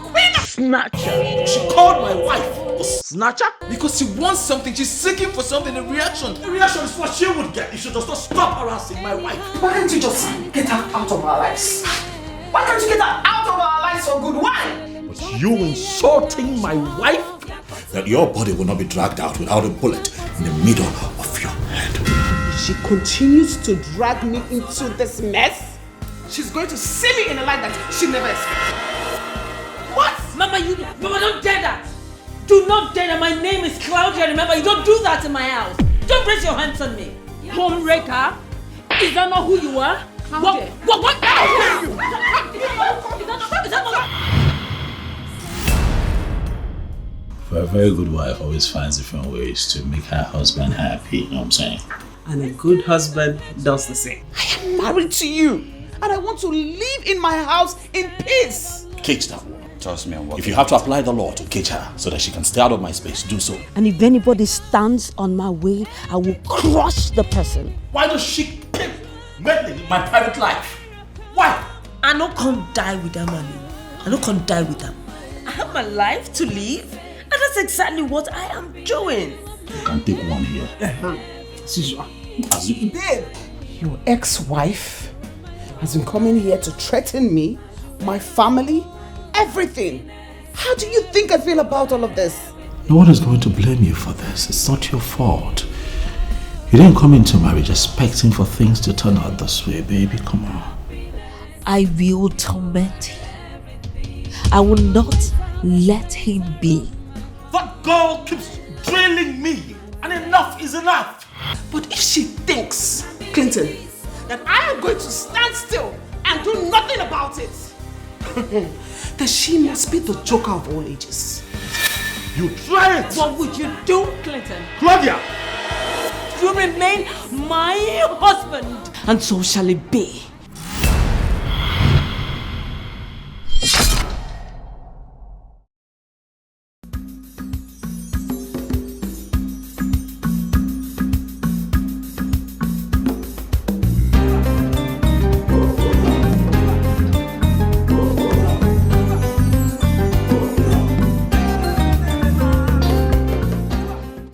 queen. Snatcher. She called my wife a Snatcher? because she wants something. She's seeking for something. A reaction. The reaction is what she would get if she does not stop harassing my wife. Why can't you just get her out of our lives? Why can't you get her out of our lives for good? Why? But you insulting my wife? That your body will not be dragged out without a bullet in the middle of your head. If she continues to drag me into this mess, she's going to see me in a light that she never expected. What? Mama, Mama, don't dare that. Do not dare that. My name is Claudia. Remember, you don't do that in my house. Don't raise your hands on me. Homewrecker? Is that not who you are? Claudia. What? Is that not A very good wife always finds different ways to make her husband happy, you know what I'm saying? And a good husband does the same. I am married to you, and I want to live in my house in peace. Cage that woman. Trust me, I'm working. If you have to apply the law to cage her so that she can stay out of my space, do so. And if anybody stands on my way, I will crush the person. Why does she keep meddling in my private life? Why? I don't come die with that money. I don't come die with them. I have my life to live. And that's exactly what I am doing. You can take one here. Babe, your ex-wife has been coming here to threaten me, my family, everything. How do you think I feel about all of this? No one is going to blame you for this. It's not your fault. You didn't come into marriage expecting for things to turn out this way, baby. Come on. I will torment him. I will not let him be. That girl keeps drilling me, and enough is enough. But if she thinks, Clinton, that I am going to stand still and do nothing about it, then she must be the joker of all ages. You try it! What would you do, Clinton? Claudia! You remain my husband, and so shall it be.